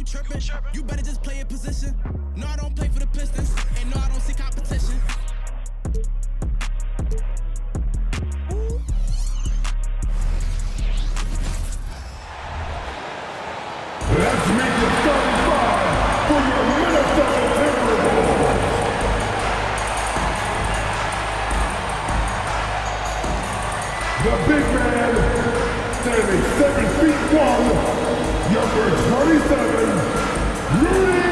you tripping. You better just play your position. No, I don't play for the Pistons. And no, I don't see competition. Let's meet the starting five for your Minnesota Timberwolves. The big man, standing 7'1", number 27, Rudy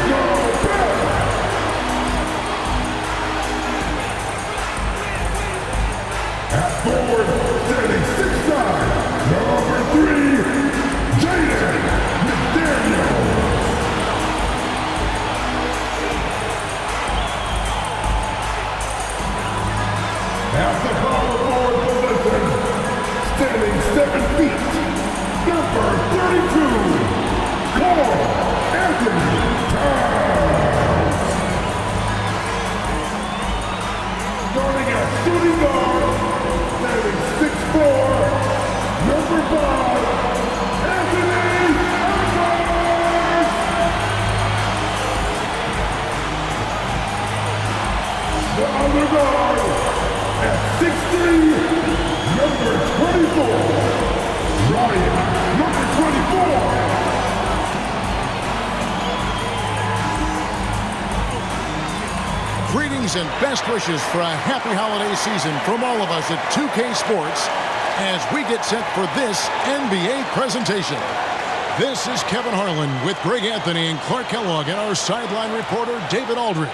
Gobert. At forward, standing 6'9", number 3, Jaden McDaniels. At the power forward position, standing 7 feet, number 32, Karl Anthony Towns. Starting at shooting guard, standing 6'4", number 5, Anthony Edwards. The other guard, at 6'3", number 24, Ryan, number 24. Greetings and best wishes for a happy holiday season from all of us at 2K Sports as we get set for this NBA presentation. This is Kevin Harlan with Greg Anthony and Clark Kellogg and our sideline reporter David Aldridge.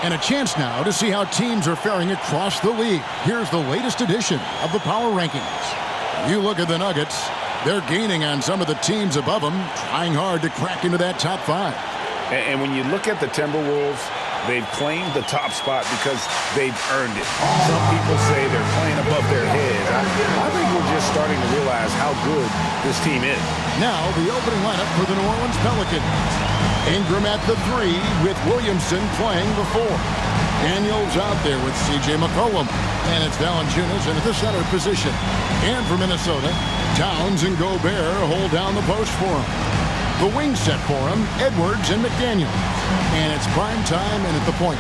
And a chance now to see how teams are faring across the league. Here's the latest edition of the Power Rankings. You look at the Nuggets, they're gaining on some of the teams above them, trying hard to crack into that top 5. And when you look at the Timberwolves, they've claimed the top spot because they've earned it. Some people say they're playing above their heads. I think we're just starting to realize how good this team is. Now the opening lineup for the New Orleans Pelicans. Ingram at the 3 with Williamson playing the 4. Daniels out there with C.J. McCollum. And it's Valanciunas in at the center position. And for Minnesota, Towns and Gobert hold down the post for him. The wing set for him, Edwards and McDaniels. And it's prime time and at the point.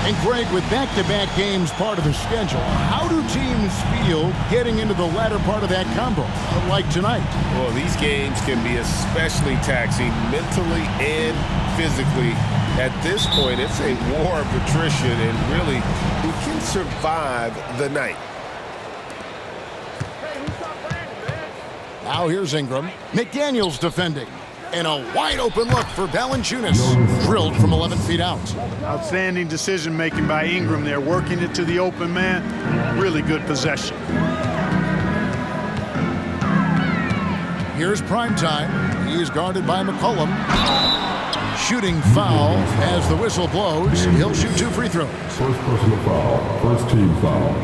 And Greg, with back-to-back games part of the schedule, how do teams feel getting into the latter part of that combo, like tonight? Well, these games can be especially taxing mentally and physically. At this point, it's a war of attrition, and really, who can survive the night? Now here's Ingram. McDaniels defending. And a wide-open look for Valanciunas. Drilled from 11 feet out. Outstanding decision-making by Ingram there, working it to the open man. Really good possession. Here's prime time. He's guarded by McCollum. Shooting foul as the whistle blows. He'll shoot 2 free throws. First personal foul, first team foul.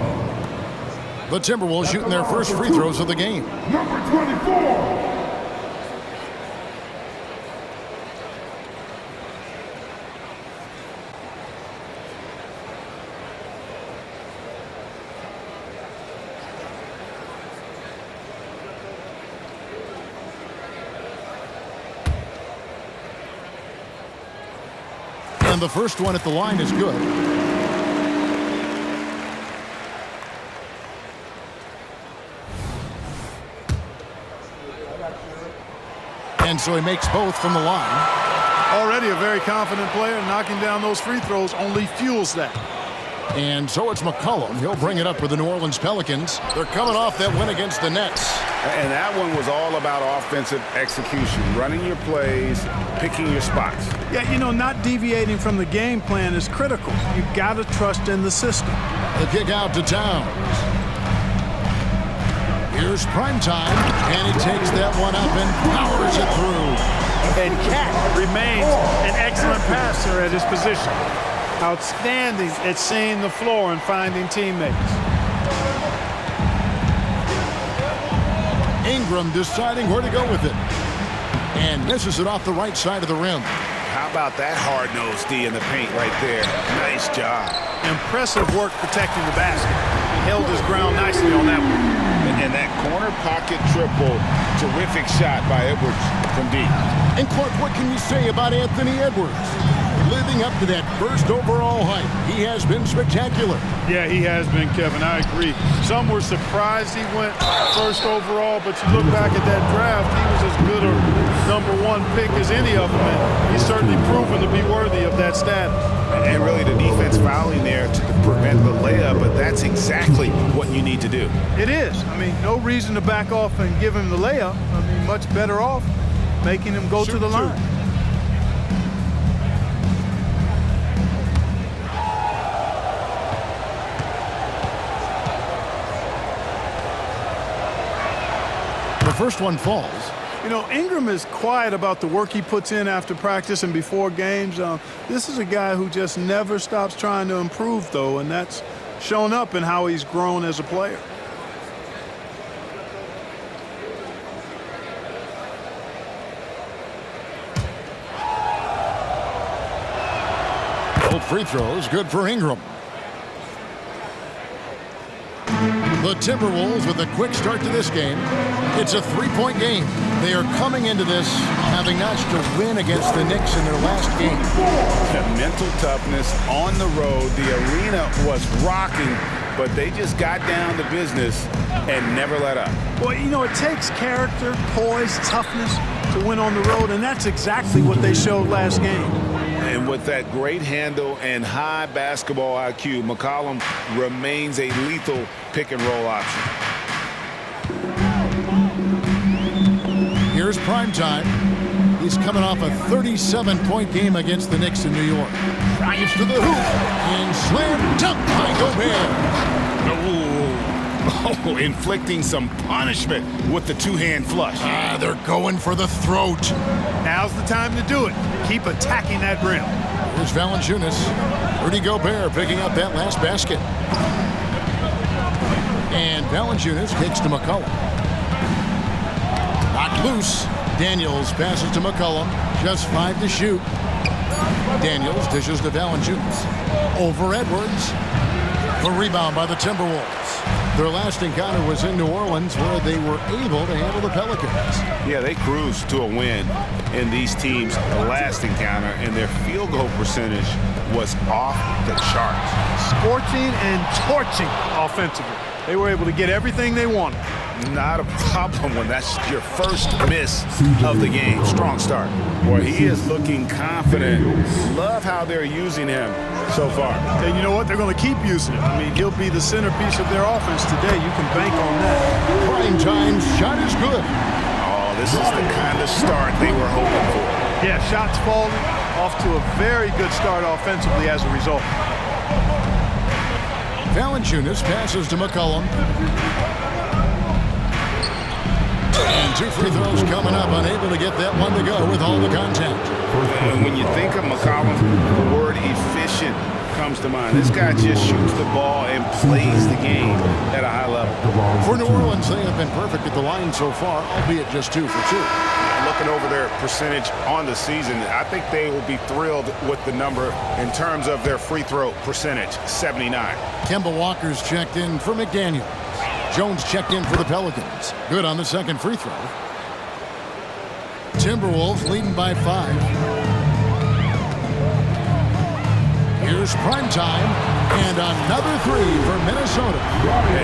The Timberwolves shooting their first free throws of the game. Number 24. And the first one at the line is good. And so he makes both from the line. Already a very confident player. Knocking down those free throws only fuels that. And so it's McCollum. He'll bring it up for the New Orleans Pelicans. They're coming off that win against the Nets. And that one was all about offensive execution, running your plays, picking your spots. Yeah, you know, not deviating from the game plan is critical. You got to trust in the system. The kick out to Towns. Here's prime time, and he takes that one up and powers it through. And Cat remains an excellent passer at his position. Outstanding at seeing the floor and finding teammates. Ingram deciding where to go with it. And misses it off the right side of the rim. How about that hard-nosed D in the paint right there? Nice job. Impressive work protecting the basket. He held his ground nicely on that one. And And that corner pocket triple, terrific shot by Edwards from deep. And Clark, what can you say about Anthony Edwards? Living up to that first overall hype, he has been spectacular. Yeah, he has been, Kevin. I agree. Some were surprised he went first overall, but you look back at that draft, he was as good a #1 pick as any of them, and he's certainly proven to be worthy of that status. And really the defense fouling there to prevent the layup, but that's exactly what you need to do. It is. I mean, no reason to back off and give him the layup. I mean, much better off making him go to the line. The first one falls. You know, Ingram is quiet about the work he puts in after practice and before games. This is a guy who just never stops trying to improve, though, and that's shown up in how he's grown as a player. Both free throws good for Ingram. The Timberwolves with a quick start to this game. It's a three-point game. They are coming into this having notched a win against the Knicks in their last game. The mental toughness on the road. The arena was rocking, but they just got down to business and never let up. Well, you know, it takes character, poise, toughness to win on the road, and that's exactly what they showed last game. And with that great handle and high basketball IQ, McCollum remains a lethal pick-and-roll option. Here's prime time. He's coming off a 37-point game against the Knicks in New York. Drives to the hoop and slam dunk by Gobert. Oh, inflicting some punishment with the two-hand flush. They're going for the throat. Now's the time to do it. Keep attacking that rim. Here's Valanciunas. Rudy Gobert picking up that last basket. And Valanciunas kicks to McCollum. Knocked loose. Daniels passes to McCollum. Just 5 to shoot. Daniels dishes to Valanciunas. Over Edwards. The rebound by the Timberwolves. Their last encounter was in New Orleans, where they were able to handle the Pelicans. Yeah, they cruised to a win in these teams' last encounter, and their field goal percentage was off the charts. Scorching and torching offensively. They were able to get everything they wanted. Not a problem when that's your first miss of the game. Strong start. Boy, he is looking confident. Love how they're using him so far. And you know what? They're going to keep using him. I mean, he'll be the centerpiece of their offense today. You can bank on that. Prime time shot is good. Oh, this is the kind of start they were hoping for. Yeah, shots falling, off to a very good start offensively as a result. Valanciunas passes to McCollum. And 2 free throws coming up, unable to get that one to go with all the contact. And when you think of McCollum, the word efficient comes to mind. This guy just shoots the ball and plays the game at a high level. For New Orleans, they have been perfect at the line so far, albeit just 2 for 2. Looking over their percentage on the season, I think they will be thrilled with the number in terms of their free throw percentage, 79. Kemba Walker's checked in for McDaniel. Jones checked in for the Pelicans. Good on the second free throw. Timberwolves leading by 5. Here's prime time and another 3 for Minnesota.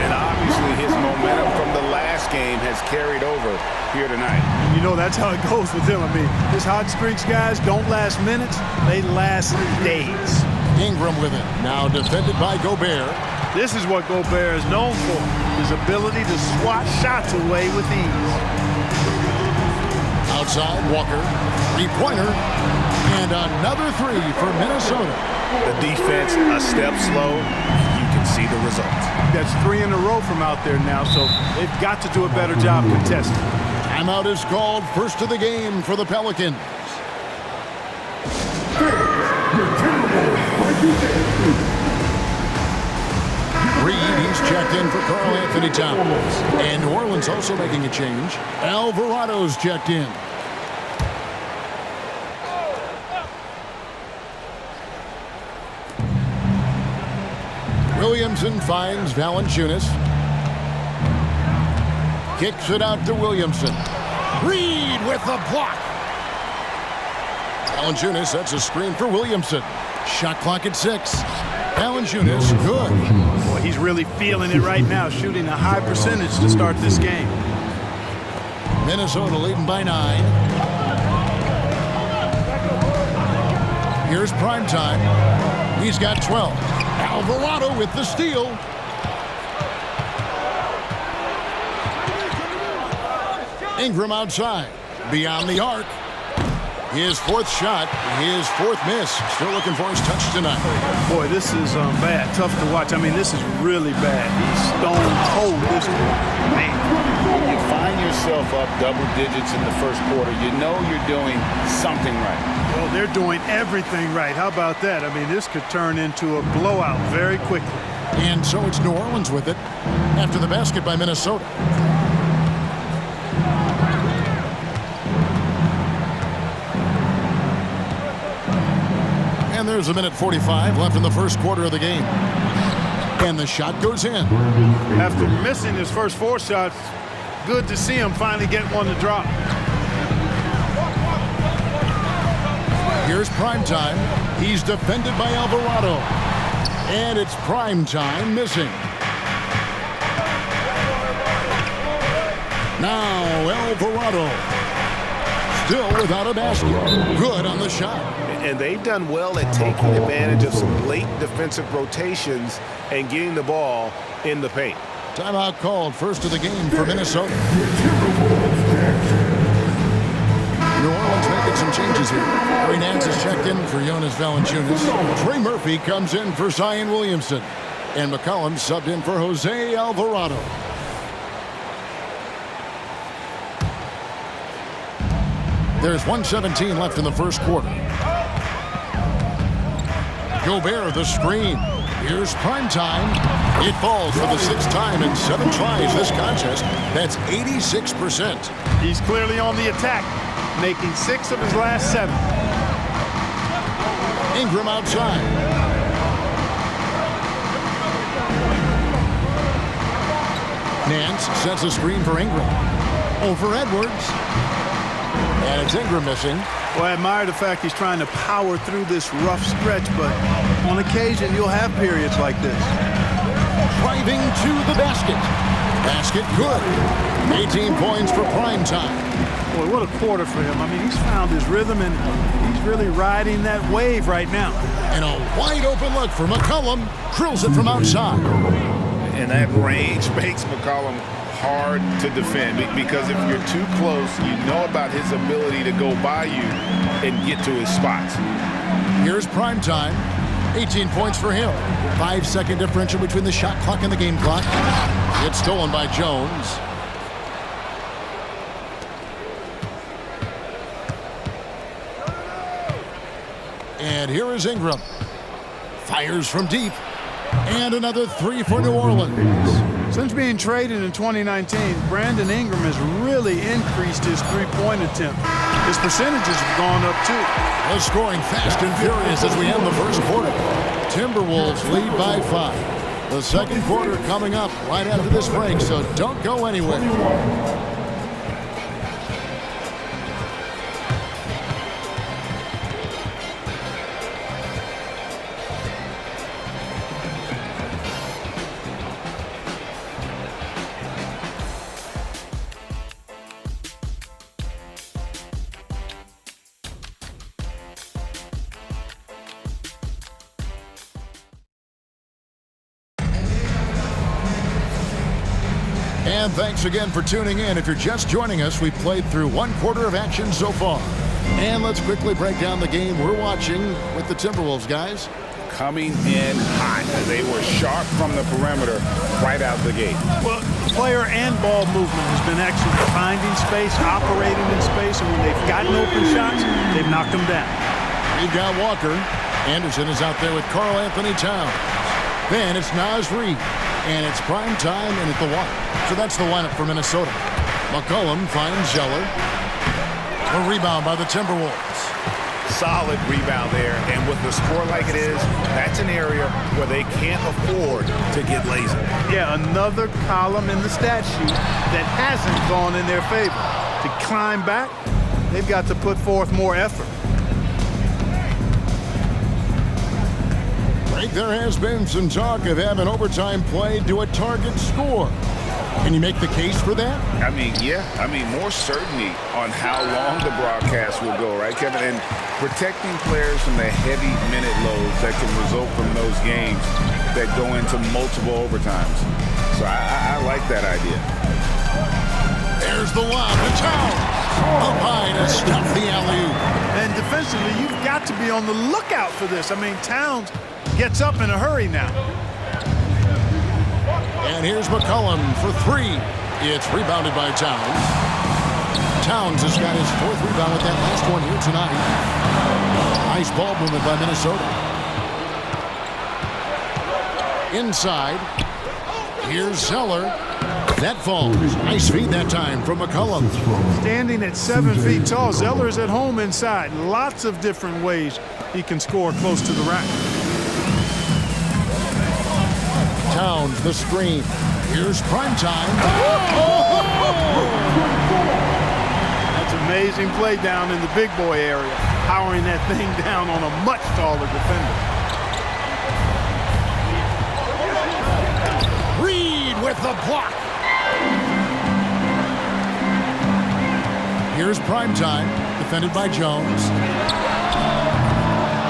And obviously his momentum from the last game has carried over here tonight. You know, that's how it goes with him. I mean, his hot streaks, guys, don't last minutes. They last days. Ingram with it. Now defended by Gobert. This is what Gobert is known for, his ability to swat shots away with ease. Outside, Walker, 3-pointer, and another 3 for Minnesota. The defense a step slow. You can see the results. That's 3 in a row from out there now, so they've got to do a better job contesting. Timeout is called, first of the game for the Pelicans. Reed, he's checked in for Karl Anthony Towns. And New Orleans also making a change. Alvarado's checked in. Williamson finds Valanciunas. Kicks it out to Williamson. Reed with the block. Valanciunas sets a screen for Williamson. Shot clock at 6. Valanciunas, good. Boy, he's really feeling it right now, shooting a high percentage to start this game. Minnesota leading by 9. Here's Primetime. He's got 12. Alvarado with the steal. Ingram outside. Beyond the arc. His 4th shot, his 4th miss. Still looking for his touch tonight. Boy, this is bad. Tough to watch. I mean, this is really bad. He's stone cold. This man. You find yourself up double digits in the first quarter. You know you're doing something right. Well, they're doing everything right. How about that? I mean, this could turn into a blowout very quickly. And so it's New Orleans with it after the basket by Minnesota. And there's 1:45 left in the first quarter of the game. And the shot goes in. After missing his first 4 shots, good to see him finally get one to drop. Here's Primetime. He's defended by Alvarado. And it's Primetime missing. Now Alvarado. Still without a basket. Good on the shot. And they've done well at taking advantage of some late defensive rotations and getting the ball in the paint. Timeout called, first of the game for Minnesota. New Orleans making some changes here. Larry Nance has checked in for Jonas Valanciunas. Trey Murphy comes in for Zion Williamson. And McCollum subbed in for Jose Alvarado. There's 1:17 left in the first quarter. Gobert the screen. Here's Primetime. It falls for the 6th time in 7 tries this contest. That's 86%. He's clearly on the attack, making 6 of his last 7. Ingram outside. Nance sets a screen for Ingram. Over Edwards. And it's Ingram missing. Well, I admire the fact he's trying to power through this rough stretch, but on occasion you'll have periods like this. Driving to the basket. Basket good. 18 points for Primetime. Boy, what a quarter for him. I mean, he's found his rhythm, and he's really riding that wave right now. And a wide open look for McCollum. Drills it from outside. And that range makes McCollum hard to defend because if you're too close, you know about his ability to go by you and get to his spots. Here's Primetime. 18 points for him. 5-second differential between the shot clock and the game clock. It's stolen by Jones. And here is Ingram. Fires from deep. And another 3 for New Orleans. Since being traded in 2019, Brandon Ingram has really increased his 3-point attempt. His percentages have gone up too. The scoring fast and furious as we end the first quarter. Timberwolves lead by 5. The second quarter coming up right after this break, so don't go anywhere. And thanks again for tuning in. If you're just joining us, we've played through 1 quarter of action so far. And let's quickly break down the game we're watching with the Timberwolves, guys. Coming in hot. They were sharp from the perimeter right out the gate. Well, player and ball movement has been excellent. Finding space, operating in space, and when they've gotten open shots, they've knocked them down. We've got Walker. Anderson is out there with Karl Anthony Towns. Then it's Naz Reid. And it's Primetime and at the one. So that's the lineup for Minnesota. McCollum finds Zeller. A rebound by the Timberwolves. solid rebound there. And with the score like it is, that's an area where they can't afford to get lazy. Yeah, another column in the stat sheet that hasn't gone in their favor. To climb back, they've got to put forth more effort. Right, there has been some talk of having overtime played to a target score. Can you make the case for that? I mean, yeah. I mean, more certainty on how long the broadcast will go, right, Kevin? And protecting players from the heavy minute loads that can result from those games that go into multiple overtimes. So I like that idea. There's the lob to Towns. Up high to stuff the alley-oop. And defensively, you've got to be on the lookout for this. I mean, Towns gets up in a hurry now. And here's McCollum for three. It's rebounded by Towns. Towns has got his fourth rebound with that last one here tonight. Nice ball movement by Minnesota. Inside. Here's Zeller. That falls. Nice feed that time from McCollum. Standing at 7 feet tall, Zeller's at home inside. Lots of different ways he can score close to the rack. Towns, the screen. Here's Primetime. That's amazing play down in the big boy area, powering that thing down on a much taller defender. Reed with the block. Here's Primetime, defended by Jones.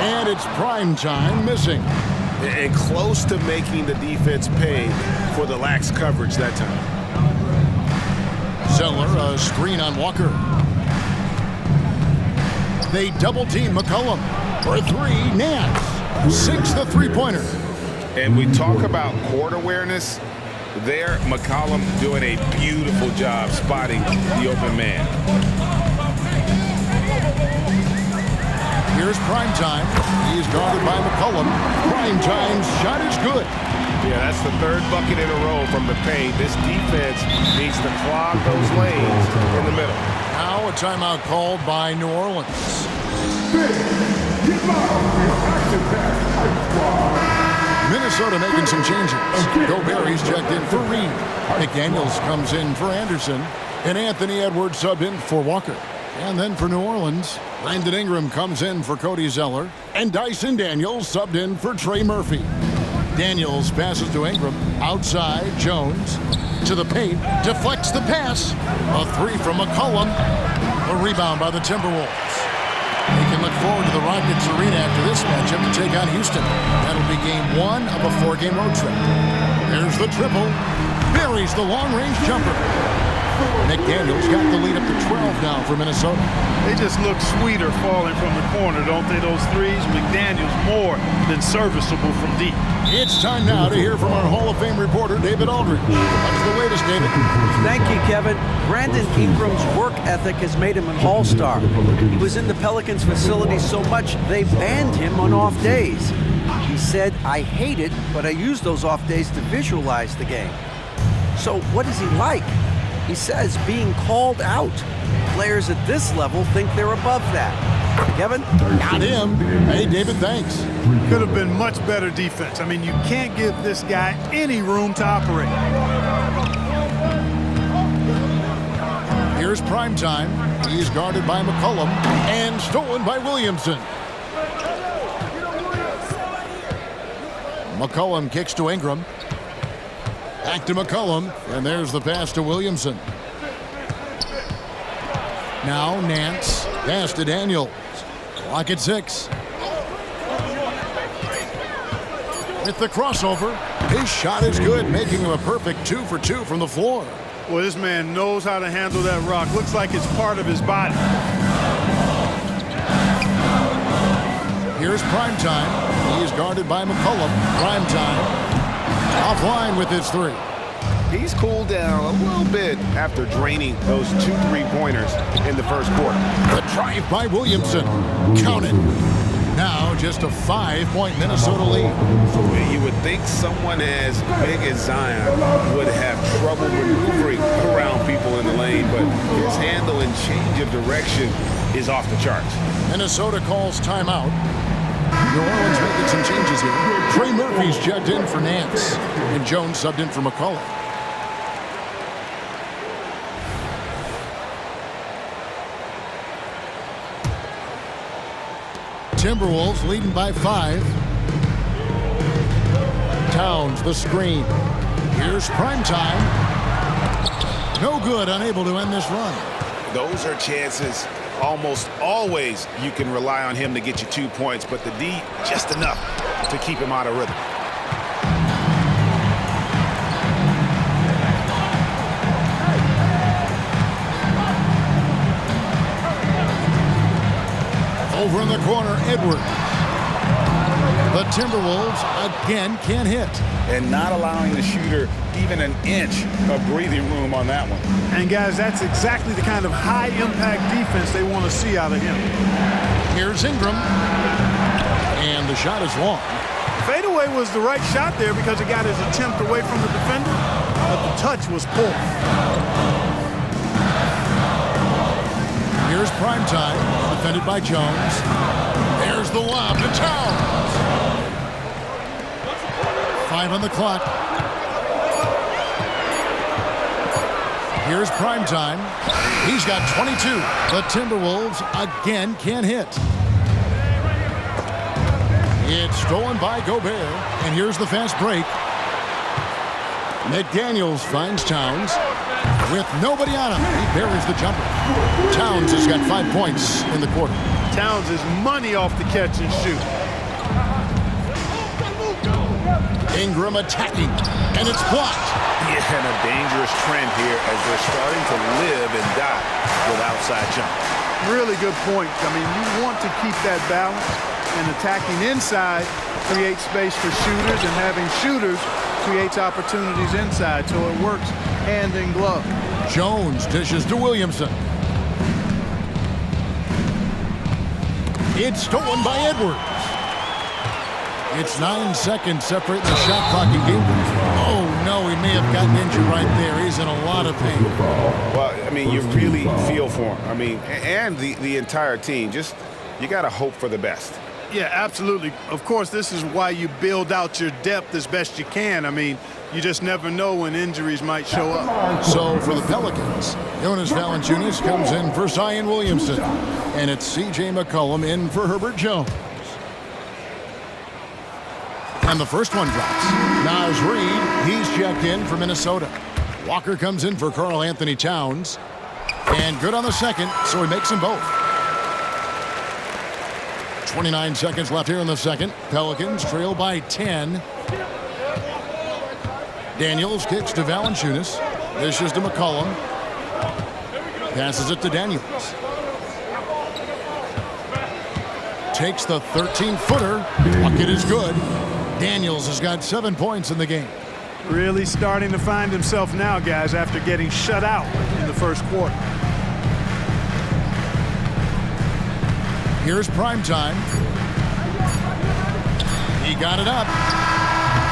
And it's Primetime missing. And close to making the defense pay for the lax coverage that time. Zeller, a screen on Walker. They double-team McCollum. For three, Nance. 6 the three-pointer. And we talk about court awareness. There, McCollum doing a beautiful job spotting the open man. Here's Primetime. He's guarded by McCollum. Primetime's shot is good. Yeah, that's the third bucket in a row from the paint. This defense needs to clog those lanes in the middle. Now a timeout called by New Orleans. Minnesota making some changes. Gobert's checked in for Reed. McDaniels comes in for Anderson. And Anthony Edwards subbed in for Walker. And then for New Orleans, Brandon Ingram comes in for Cody Zeller. And Dyson Daniels subbed in for Trey Murphy. Daniels passes to Ingram. Outside, Jones. To the paint. Deflects the pass. A three from McCollum. A rebound by the Timberwolves. We can look forward to the Rockets Arena after this matchup to take on Houston. That'll be game 1 of a 4-game road trip. There's the triple. Buries the long-range jumper. McDaniels got the lead up to 12 now for Minnesota. They just look sweeter falling from the corner, don't they, those threes? McDaniels more than serviceable from deep. It's time now to hear from our Hall of Fame reporter, David Aldridge. What's the latest, David? Thank you, Kevin. Brandon Ingram's work ethic has made him an all-star. He was in the Pelicans facility so much they banned him on off days. He said, "I hate it, but I use those off days to visualize the game." So what is he like? He says being called out. Players at this level think they're above that. Kevin? Got him. Hey, David, thanks. Could have been much better defense. I mean, you can't give this guy any room to operate. Here's Primetime. He's guarded by McCollum and stolen by Williamson. McCollum kicks to Ingram. Back to McCollum, and there's the pass to Williamson. Now Nance, pass to Daniels. Clock at 6. With the crossover, his shot is good, making him a perfect 2 for 2 from the floor. Well, this man knows how to handle that rock. Looks like it's part of his body. Here's Primetime. He's guarded by McCollum. Primetime offline with his 3. He's cooled down a little bit after draining those 2 3-pointers in the first quarter. The drive by Williamson. Count it. Now just a 5-point Minnesota lead. You would think someone as big as Zion would have trouble maneuvering around people in the lane, but his handle and change of direction is off the charts. Minnesota calls timeout. New Orleans making some changes here. Trey Murphy's checked in for Nance, and Jones subbed in for McCullough. Timberwolves leading by 5. Towns, the screen. Here's primetime. No good, unable to end this run. Those are chances almost always you can rely on him to get you 2 points, but the D just enough to keep him out of rhythm. Over in the corner, Edwards. The Timberwolves again can't hit. And not allowing the shooter even an inch of breathing room on that one. And guys, that's exactly the kind of high-impact defense they want to see out of him. Here's Ingram. And the shot is long. Fadeaway was the right shot there because it got his attempt away from the defender, but the touch was poor. Here's primetime, defended by Jones. There's the lob to Towns. 5 on the clock. Here's primetime. He's got 22. The Timberwolves again can't hit. It's stolen by Gobert. And here's the fast break. McDaniels finds Towns. With nobody on him, he buries the jumper. Towns has got 5 points in the quarter. Towns is money off the catch and shoot. Ingram attacking, and it's blocked. Yeah, and a dangerous trend here as they're starting to live and die with outside jump. Really good point. I mean, you want to keep that balance, and attacking inside creates space for shooters, and having shooters creates opportunities inside, so it works hand in glove. Jones dishes to Williamson. It's stolen by Edwards. It's 9 seconds separating the shot clock and game. Oh, no, he may have gotten injured right there. He's in a lot of pain. Well, I mean, you really feel for him. I mean, and the entire team. Just, you got to hope for the best. Yeah, absolutely. Of course, this is why you build out your depth as best you can. I mean, you just never know when injuries might show up. So for the Pelicans, Jonas Valanciunas comes in for Zion Williamson. And it's C.J. McCollum in for Herbert Jones. And the first one drops. Naz Reid, he's checked in for Minnesota. Walker comes in for Karl Anthony Towns. And good on the second, so he makes them both. 29 seconds left here in the second. Pelicans trail by 10. Daniels kicks to Valanciunas. Dishes to McCollum. Passes it to Daniels. Takes the 13-footer. Bucket is good. Daniels has got 7 points in the game. Really starting to find himself now, guys, after getting shut out in the first quarter. Here's primetime. He got it up.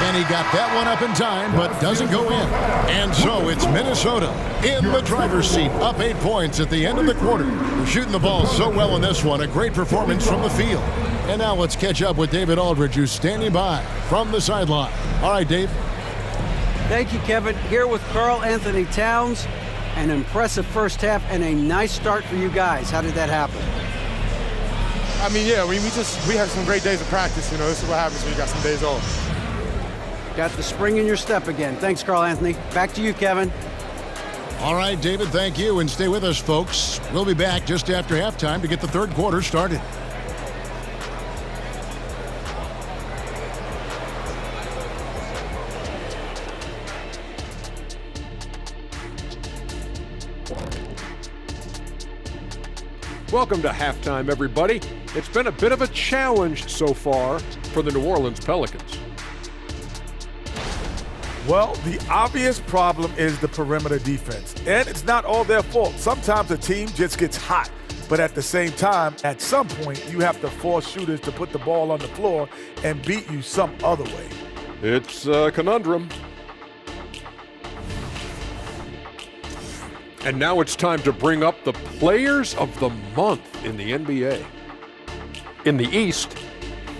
And he got that one up in time, but doesn't go in. And so it's Minnesota in the driver's seat, up 8 points at the end of the quarter. They're shooting the ball so well in this one. A great performance from the field. And now let's catch up with David Aldridge, who's standing by from the sideline. All right, Dave. Thank you, Kevin. Here with Karl Anthony Towns. An impressive first half and a nice start for you guys. How did that happen? I mean, yeah, we had some great days of practice. You know, this is what happens when you got some days off. Got the spring in your step again. Thanks, Karl Anthony. Back to you, Kevin. All right, David, thank you. And stay with us, folks. We'll be back just after halftime to get the third quarter started. Welcome to halftime, everybody. It's been a bit of a challenge so far for the New Orleans Pelicans. Well, the obvious problem is the perimeter defense. And it's not all their fault. Sometimes a team just gets hot. But at the same time, at some point, you have to force shooters to put the ball on the floor and beat you some other way. It's a conundrum. And now it's time to bring up the Players of the Month in the NBA. In the East,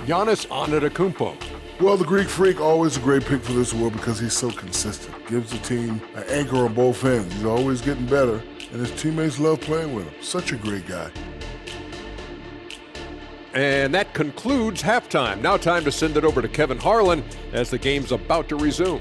Giannis Antetokounmpo. Well, the Greek Freak, always a great pick for this award because he's so consistent. Gives the team an anchor on both ends. He's always getting better, and his teammates love playing with him. Such a great guy. And that concludes halftime. Now time to send it over to Kevin Harlan as the game's about to resume.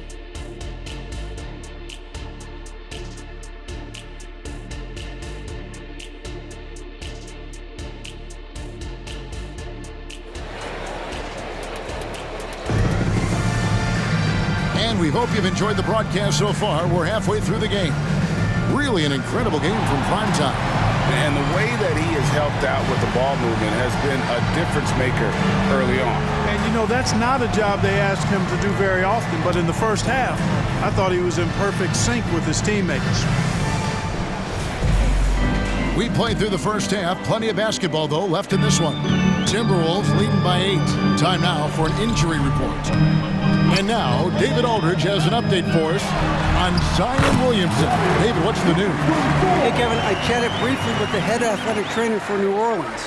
And we hope you've enjoyed the broadcast so far. We're halfway through the game. Really an incredible game from primetime. And the way that he has helped out with the ball movement has been a difference maker early on. And, you know, that's not a job they ask him to do very often, but in the first half, I thought he was in perfect sync with his teammates. We played through the first half. Plenty of basketball, though, left in this one. Timberwolves leading by 8. Time now for an injury report. And now, David Aldridge has an update for us on Zion Williamson. David, what's the news? Hey, Kevin, I chatted briefly with the head athletic trainer for New Orleans.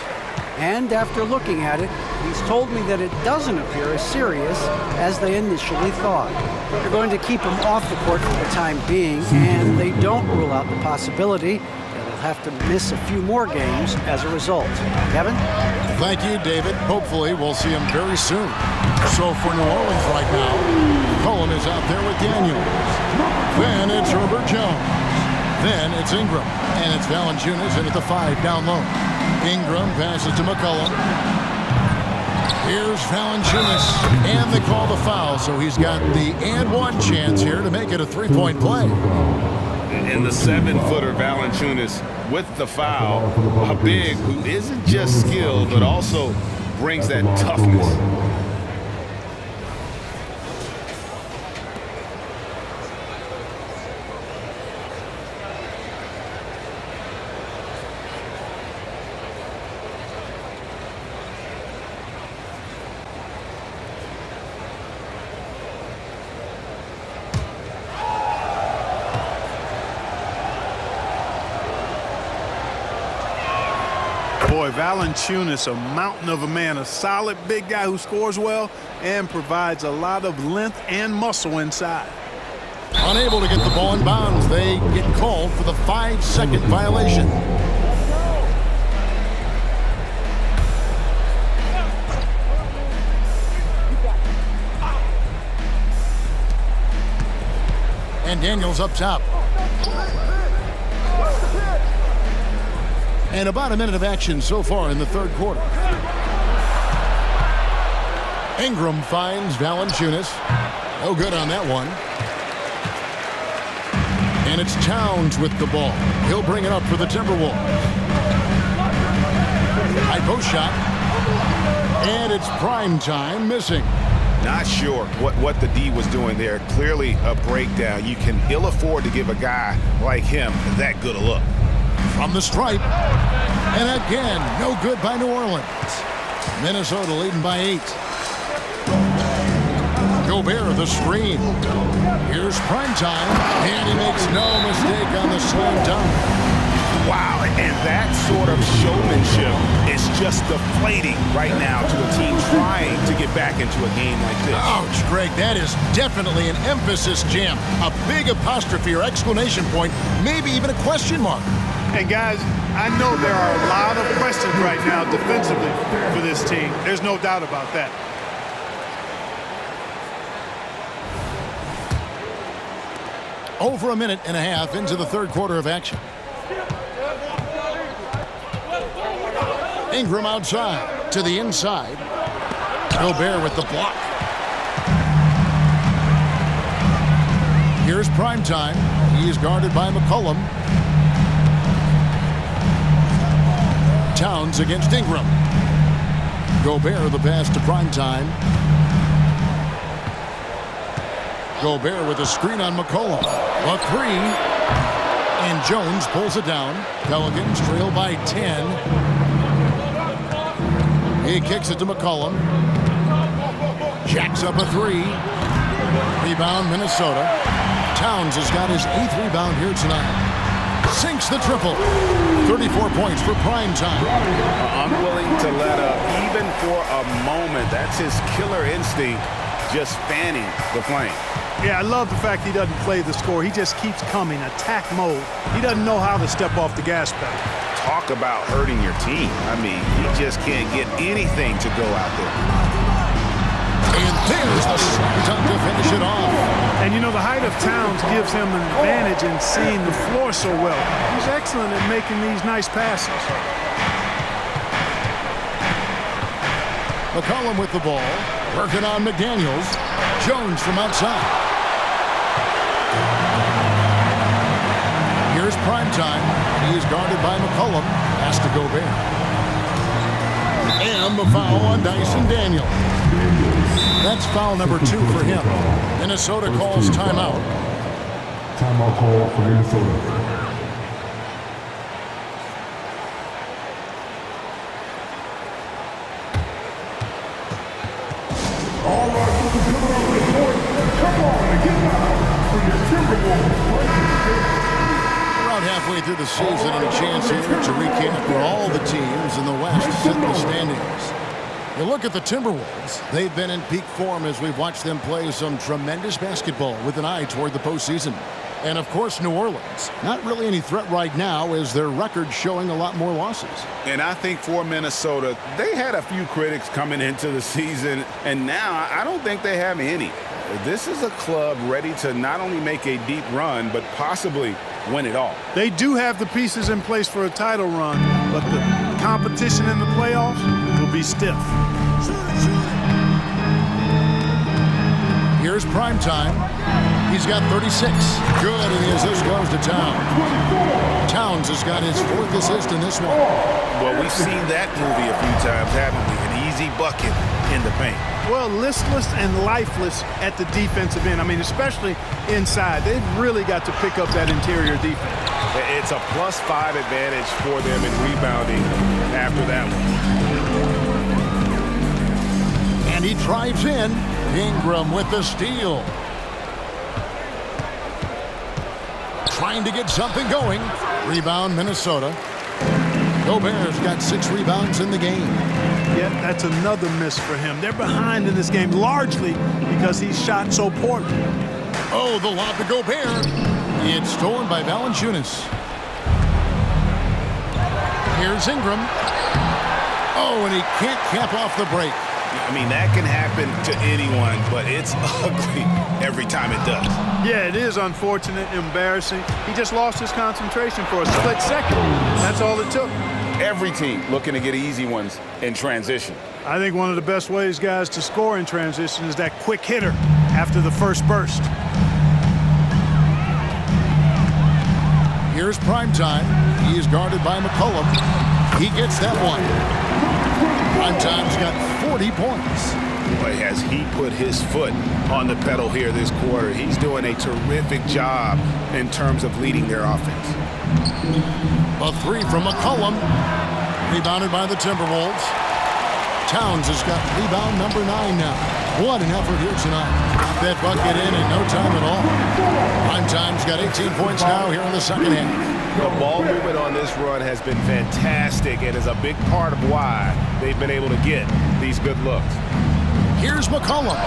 And after looking at it, he's told me that it doesn't appear as serious as they initially thought. They're going to keep him off the court for the time being, and they don't rule out the possibility that he'll have to miss a few more games as a result. Kevin? Thank you, David. Hopefully, we'll see him very soon. So for New Orleans right now, Cohen is out there with Daniels. Then it's Herbert Jones. Then it's Ingram. And it's Valanciunas in at the 5 down low. Ingram passes to McCollum. Here's Valanciunas. And they call the foul, so he's got the and one chance here to make it a three-point play. And the 7-footer Valanciunas with the foul. A big who isn't just skilled, but also brings that toughness. Boy, Valanciunas, a mountain of a man, a solid big guy who scores well and provides a lot of length and muscle inside. Unable to get the ball in bounds, they get called for the 5-second violation. And Daniels up top. And about a minute of action so far in the third quarter. Ingram finds Valanciunas. No good on that one. And it's Towns with the ball. He'll bring it up for the Timberwolves. High post shot. And it's prime time missing. Not sure what the D was doing there. Clearly a breakdown. You can ill afford to give a guy like him that good a look. From the stripe. And again, no good by New Orleans. Minnesota leading by 8. Gobert the screen. Here's primetime. And he makes no mistake on the slam dunk. Wow, and that sort of showmanship is just deflating right now to a team trying to get back into a game like this. Ouch, Greg, that is definitely an emphasis jam. A big apostrophe or exclamation point, maybe even a question mark. And guys, I know there are a lot of questions right now defensively for this team. There's no doubt about that. Over a minute and a half into the third quarter of action. Ingram outside to the inside. Gobert with the block. Here's primetime. He's guarded by McCollum. Towns against Ingram. Gobert the pass to primetime. Gobert with a screen on McCollum. A 3. And Jones pulls it down. Pelicans trail by 10. He kicks it to McCollum. Jacks up a three. Rebound, Minnesota. Towns has got his 8th rebound here tonight. Sinks the triple. 34 points for prime time. Unwilling to let up even for a moment. That's his killer instinct, just fanning the flame. Yeah, I love the fact he doesn't play the score. He just keeps coming, attack mode. He doesn't know how to step off the gas pedal. Talk about hurting your team. I mean, he just can't get anything to go out there. And there's the slam dunk to finish it off. And you know, the height of Towns gives him an advantage in seeing the floor so well. He's excellent at making these nice passes. McCollum with the ball. Working on McDaniels. Jones from outside. Here's primetime. He is guarded by McCollum. Has to go there. And the foul on Dyson Daniel. That's foul number 2 for him. Minnesota calls timeout. Timeout call for Minnesota. All right, coming on the court. Come on and get out for your Timberwolves. Around halfway through the season and a chance here to recap where all the teams in the West sit in the standings. You look at the Timberwolves. They've been in peak form as we've watched them play some tremendous basketball with an eye toward the postseason. And, of course, New Orleans. Not really any threat right now as their record showing a lot more losses. And I think for Minnesota, they had a few critics coming into the season, and now I don't think they have any. This is a club ready to not only make a deep run, but possibly win it all. They do have the pieces in place for a title run, but the competition in the playoffs will be stiff. Here's primetime. He's got 36. Good, and the assist goes to Towns. Towns has got his 4th assist in this one. Well, we've seen that movie a few times, haven't we? An easy bucket in the paint. Well, listless and lifeless at the defensive end. I mean, especially inside. They've really got to pick up that interior defense. It's a +5 advantage for them in rebounding after that one. And he drives in. Ingram with the steal. Trying to get something going. Rebound, Minnesota. Gobert's got 6 rebounds in the game. Yeah, that's another miss for him. They're behind in this game largely because he shot so poorly. Oh, the lob to Gobert. It's stolen by Valanciunas. Here's Ingram. Oh, and he can't cap off the break. I mean, that can happen to anyone, but it's ugly every time it does. Yeah, it is unfortunate, embarrassing. He just lost his concentration for a split second. That's all it took. Every team looking to get easy ones in transition. I think one of the best ways, guys, to score in transition is that quick hitter after the first burst. Here's primetime. He is guarded by McCollum. He gets that one. Primetime's got 40 points. Boy, has he put his foot on the pedal here this quarter. He's doing a terrific job in terms of leading their offense. A 3 from McCollum. Rebounded by the Timberwolves. Towns has got rebound number 9 now. What an effort here tonight. Got that bucket in no time at all. Primetime's got 18 points now here in the second half. The ball movement on this run has been fantastic and is a big part of why they've been able to get these good looks. Here's McCollum.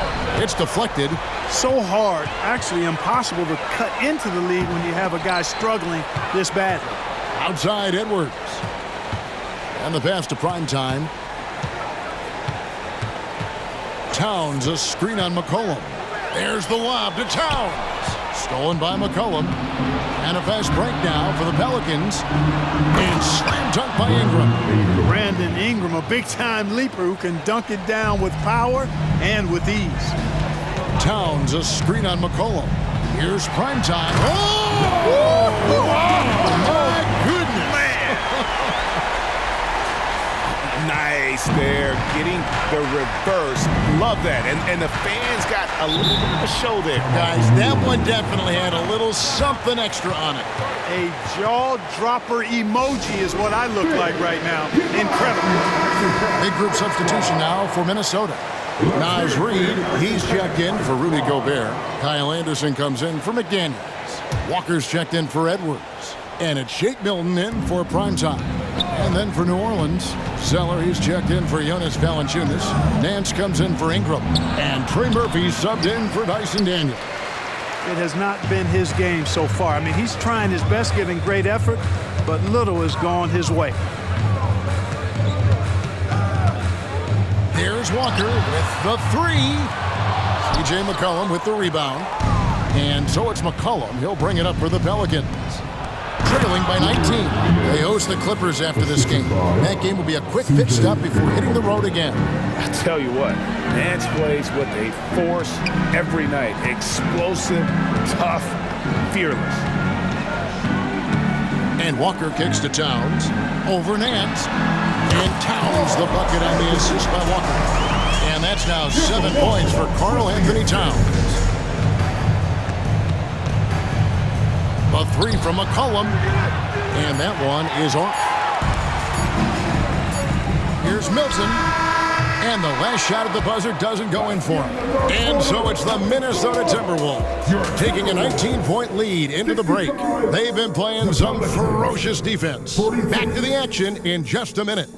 It's deflected. So hard, actually impossible to cut into the lead when you have a guy struggling this badly. Outside Edwards. And the pass to primetime. Towns, a screen on McCollum. There's the lob to Towns. Stolen by McCollum. And a fast break now for the Pelicans. And slam dunk by Ingram. Brandon Ingram, a big-time leaper who can dunk it down with power and with ease. Towns, a screen on McCollum. Here's primetime. Oh, my goodness. Nice there, getting the reverse. Love that. And the fans got a little bit of a show there. Guys, that one definitely had a little something extra on it. A jaw-dropper emoji is what I look like right now. Incredible. Big group substitution now for Minnesota. Naz Reid, he's checked in for Rudy Gobert. Kyle Anderson comes in for McDaniels. Walker's checked in for Edwards. And it's Shake Milton in for Primetime. And then for New Orleans, Zeller, he's checked in for Jonas Valanciunas. Nance comes in for Ingram. And Trey Murphy subbed in for Dyson Daniels. It has not been his game so far. I mean, he's trying his best, giving great effort, but little has gone his way. There's Walker with the three. C.J. McCollum with the rebound. And so it's McCollum. He'll bring it up for the Pelicans. Trailing by 19. They host the Clippers after this game. That game will be a quick pit stop before hitting the road again. I tell you what, Nance plays with a force every night. Explosive, tough, fearless. And Walker kicks to Towns. Over Nance. And Towns the bucket on the assist by Walker. And that's now 7 points for Karl Anthony Towns. A three from McCollum. And that one is off. Here's Milton. And the last shot at the buzzer doesn't go in for him. And so it's the Minnesota Timberwolves taking a 19-point lead into the break. They've been playing some ferocious defense. Back to the action in just a minute.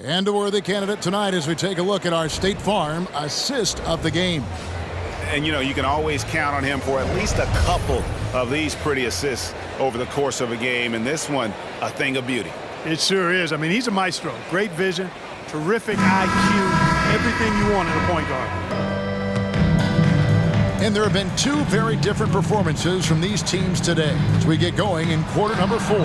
And a worthy candidate tonight as we take a look at our State Farm assist of the game. And, you know, you can always count on him for at least a couple of these pretty assists over the course of a game. And this one, a thing of beauty. It sure is. I mean, he's a maestro. Great vision, terrific IQ, everything you want in a point guard. And there have been two very different performances from these teams today as we get going in quarter number 4.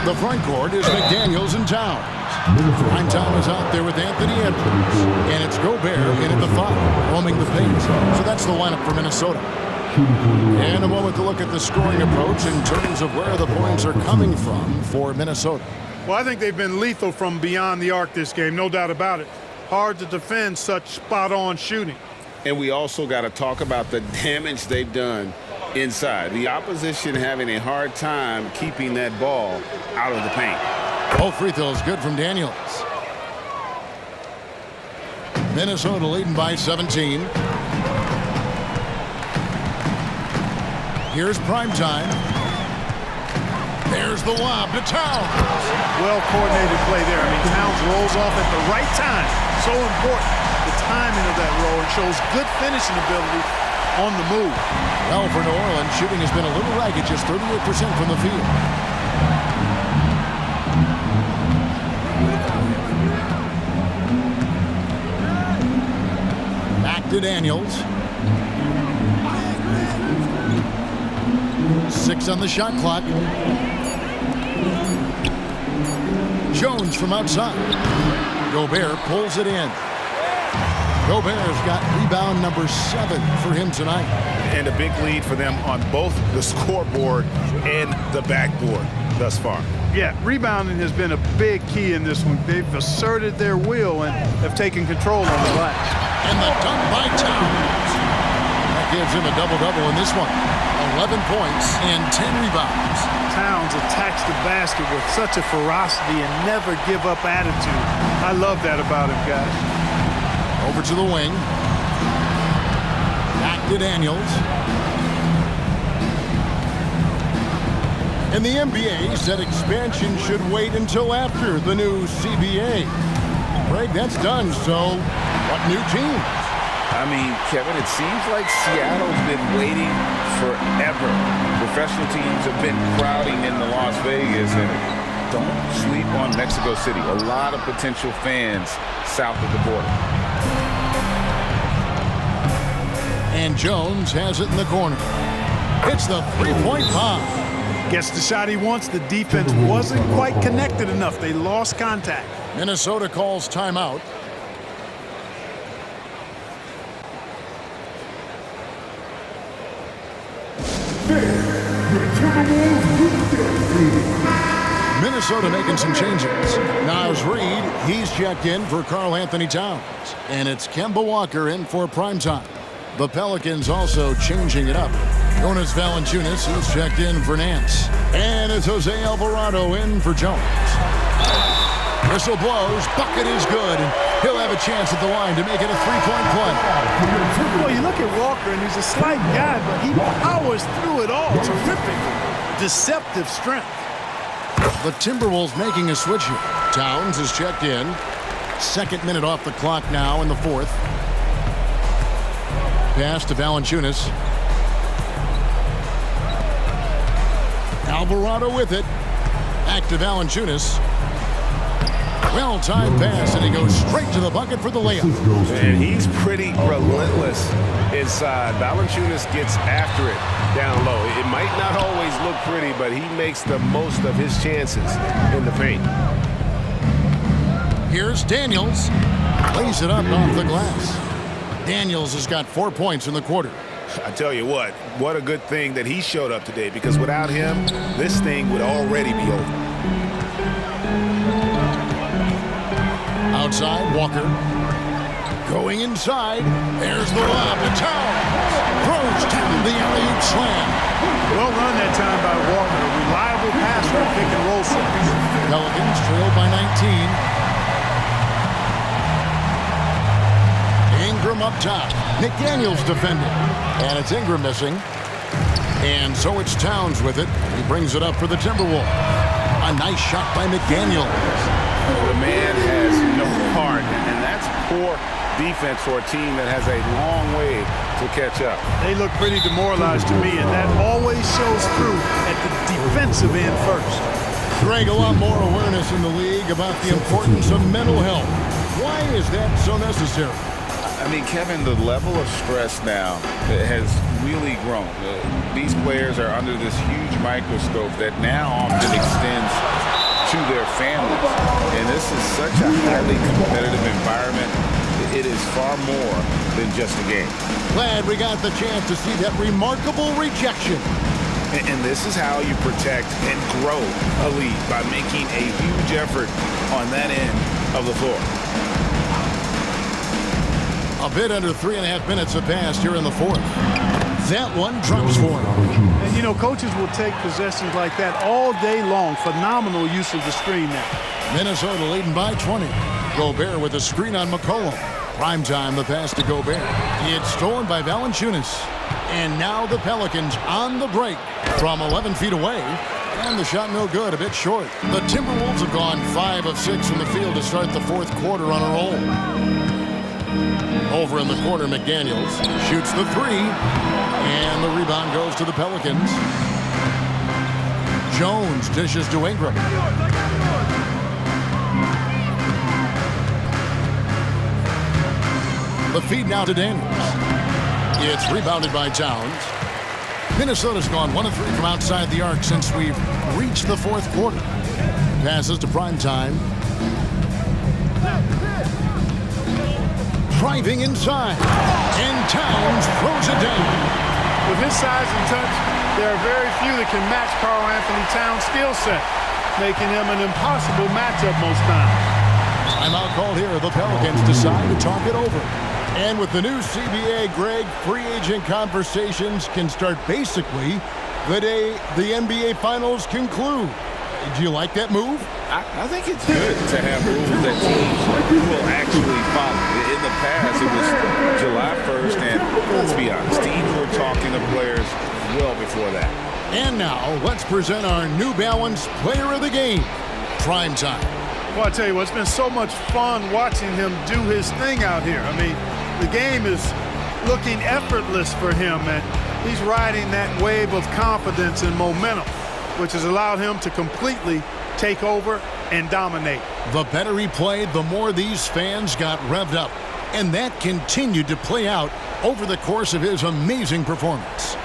The front court is McDaniels and Towns. Primetime is out there with Anthony Edwards. And it's Gobert in at the 5, roaming the paint. So that's the lineup for Minnesota. And a moment to look at the scoring approach in terms of where the points are coming from for Minnesota. Well, I think they've been lethal from beyond the arc this game, no doubt about it. Hard to defend such spot-on shooting. And we also got to talk about the damage they've done inside. The opposition having a hard time keeping that ball out of the paint. Both free throws good from Daniels. Minnesota leading by 17. Here's Primetime. There's the lob to Towns. Well-coordinated play there. I mean, Towns rolls off at the right time. So important, the timing of that roll, and shows good finishing ability on the move. Well, for New Orleans, shooting has been a little ragged, just 38% from the field. Back to Daniels. 6 on the shot clock. Jones from outside. Gobert pulls it in. Gobert's got rebound number 7 for him tonight. And a big lead for them on both the scoreboard and the backboard thus far. Yeah, rebounding has been a big key in this one. They've asserted their will and have taken control on the glass. And the dunk by Towns. That gives him a double-double in this one. 11 points and 10 rebounds. Towns attacks the basket with such a ferocity and never give up attitude. I love that about him, guys. Over to the wing. Back to Daniels. And the NBA said expansion should wait until after the new CBA. Greg, that's done, so what new teams? I mean, Kevin, it seems like Seattle's been waiting forever. Professional teams have been crowding into Las Vegas, and don't sleep on Mexico City. A lot of potential fans south of the border. And Jones has it in the corner. It's the three-point bomb. Gets the shot he wants. The defense wasn't quite connected enough. They lost contact. Minnesota calls timeout. Minnesota making some changes. Naz Reid, he's checked in for Karl Anthony Towns. And it's Kemba Walker in for primetime. The Pelicans also changing it up. Jonas Valanciunas, he's checked in for Nance. And it's Jose Alvarado in for Jones. Whistle blows, bucket is good, and he'll have a chance at the line to make it a three-point play. Well, you look at Walker, and he's a slight guy, but he powers through it all. Terrific, deceptive strength. The Timberwolves making a switch here. Towns is checked in. Second minute off the clock now in the fourth. Pass to Valanciunas. Alvarado with it. Back to Valanciunas. Well-timed pass, and he goes straight to the bucket for the layup. And he's pretty relentless inside. Valanciunas gets after it down low. It might not always look pretty, but he makes the most of his chances in the paint. Here's Daniels. Lays it up off the glass. Daniels has got 4 points in the quarter. I tell you what a good thing that he showed up today, because without him, this thing would already be over. Outside, Walker. Going inside. There's the lob to Towns. Throws down the alley-oop slam. Well run that time by Walker. A reliable passer in pick and roll sets. Pelicans trailed by 19. Ingram up top. McDaniels defending. And it's Ingram missing. And so it's Towns with it. He brings it up for the Timberwolves. A nice shot by McDaniels. The man has no heart, and that's poor defense for a team that has a long way to catch up. They look pretty demoralized to me, and that always shows through at the defensive end first. Greg, a lot more awareness in the league about the importance of mental health. Why is that so necessary? I mean, Kevin, the level of stress now has really grown. These players are under this huge microscope that now often extends to their families. And this is such a highly competitive environment. It is far more than just a game. Glad we got the chance to see that remarkable rejection. And this is how you protect and grow a lead, by making a huge effort on that end of the floor. A bit under 3.5 minutes have passed here in the fourth. That one drops for him. And, you know, coaches will take possessions like that all day long. Phenomenal use of the screen now. Minnesota leading by 20. Gobert with a screen on McCollum. Primetime, the pass to Gobert. It's stolen by Valanciunas. And now the Pelicans on the break from 11 feet away. And the shot no good, a bit short. The Timberwolves have gone 5 of 6 from the field to start the fourth quarter on a roll. Over in the corner, McDaniels shoots the three. And the rebound goes to the Pelicans. Jones dishes to Ingram. The feed now to Daniels. It's rebounded by Towns. Minnesota's gone 1 of 3 from outside the arc since we've reached the fourth quarter. Passes to Primetime. Driving inside. And Towns throws it down. With his size and touch, there are very few that can match Karl Anthony Towns' skill set, making him an impossible matchup most times. Timeout called here. The Pelicans decide to talk it over. And with the new CBA, Greg, free agent conversations can start basically the day the NBA Finals conclude. Do you like that move? I think it's good to have rules that teams will actually follow. In the past, it was July 1st, and let's be honest, teams were talking to players well before that. And now, let's present our New Balance Player of the Game, Primetime. Well, I tell you what, it's been so much fun watching him do his thing out here. I mean, the game is looking effortless for him, and he's riding that wave of confidence and momentum, which has allowed him to completely take over and dominate. The better he played, the more these fans got revved up. And that continued to play out over the course of his amazing performance.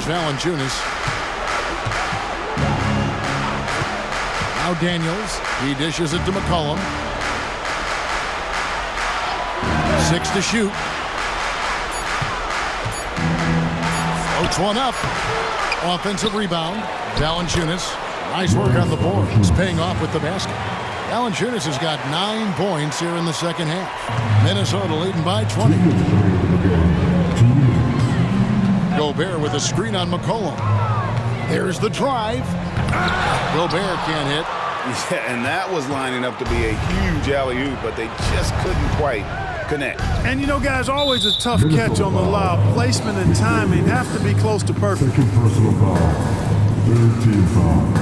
Valanciunas. Now Daniels. He dishes it to McCollum. 6 to shoot. Floats one up. Offensive rebound. Valanciunas. Nice work on the board. He's paying off with the basket. Valanciunas has got 9 points here in the second half. Minnesota leading by 20. Gobert with a screen on McCollum. There's the drive. Gobert can't hit. Yeah, and that was lining up to be a huge alley-oop, but they just couldn't quite connect. And you know, guys, always a tough catch on the lob. Placement and timing have to be close to perfect. Second personal foul. Third team foul.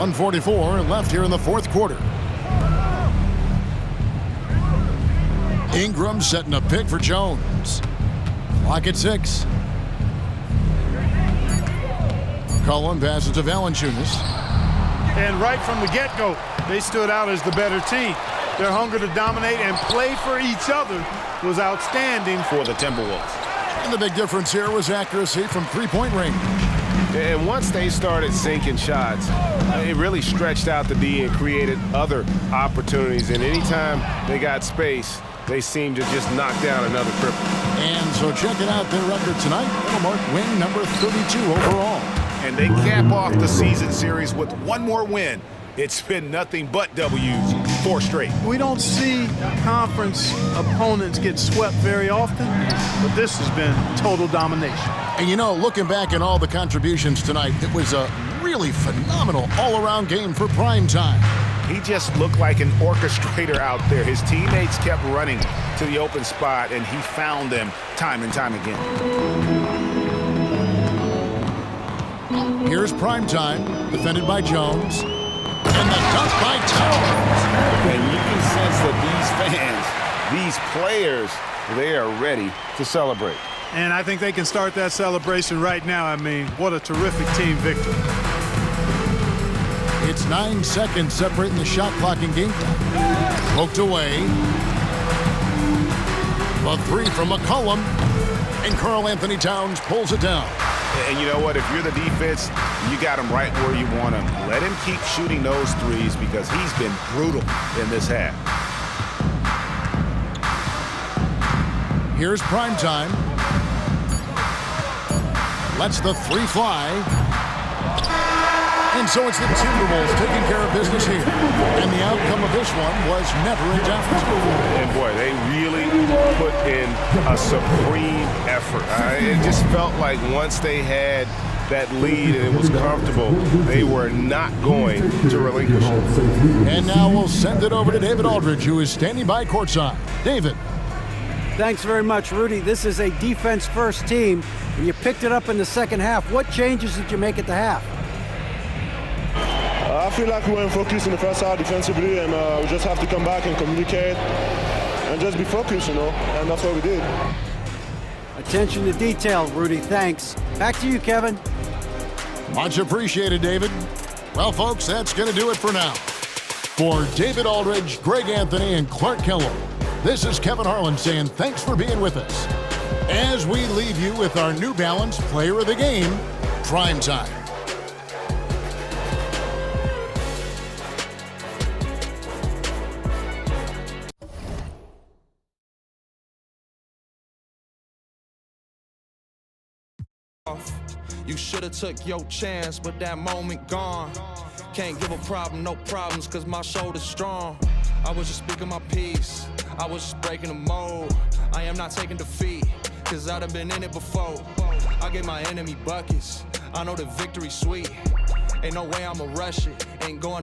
.144 left here in the fourth quarter. Ingram setting a pick for Jones. Clock at 6. Cullen passes to Valanciunas. And right from the get-go, they stood out as the better team. Their hunger to dominate and play for each other was outstanding for the Timberwolves. And the big difference here was accuracy from three-point range. And once they started sinking shots, it really stretched out the D and created other opportunities. And anytime they got space, they seemed to just knock down another triple. And so checking out their record tonight, it'll mark win number 32 overall. And they cap off the season series with one more win. It's been nothing but W's, 4 straight. We don't see conference opponents get swept very often, but this has been total domination. And you know, looking back at all the contributions tonight, it was a really phenomenal all-around game for prime time. He just looked like an orchestrator out there. His teammates kept running to the open spot, and he found them time and time again. Here's prime time, defended by Jones. And the dunk by Towers. And you can sense that these fans, these players, they are ready to celebrate. And I think they can start that celebration right now. I mean, what a terrific team victory. It's 9 seconds separating the shot clock and game clock. Poked away. A 3 from McCollum. And Karl-Anthony Towns pulls it down. And you know what? If you're the defense, you got him right where you want him. Let him keep shooting those threes because he's been brutal in this half. Here's prime time. Lets the 3 fly. And so it's the Timberwolves taking care of business here. And the outcome of this one was never in doubt. And boy, they really put in a supreme effort. It just felt like once they had that lead and it was comfortable, they were not going to relinquish it. And now we'll send it over to David Aldridge, who is standing by courtside. David. Thanks very much, Rudy. This is a defense-first team, and you picked it up in the second half. What changes did you make at the half? I feel like we weren't focused in the first half defensively, and we just have to come back and communicate and just be focused, you know, and that's what we did. Attention to detail, Rudy. Thanks. Back to you, Kevin. Much appreciated, David. Well, folks, that's going to do it for now. For David Aldridge, Greg Anthony, and Clark Keller, this is Kevin Harlan saying thanks for being with us as we leave you with our New Balance Player of the Game, Prime Time. You should've took your chance, but that moment gone. Can't give a problem, no problems, cause my shoulder's strong. I was just speaking my piece, I was just breaking the mold. I am not taking defeat, cause I done been in it before. I gave my enemy buckets, I know the victory's sweet. Ain't no way I'ma rush it, ain't going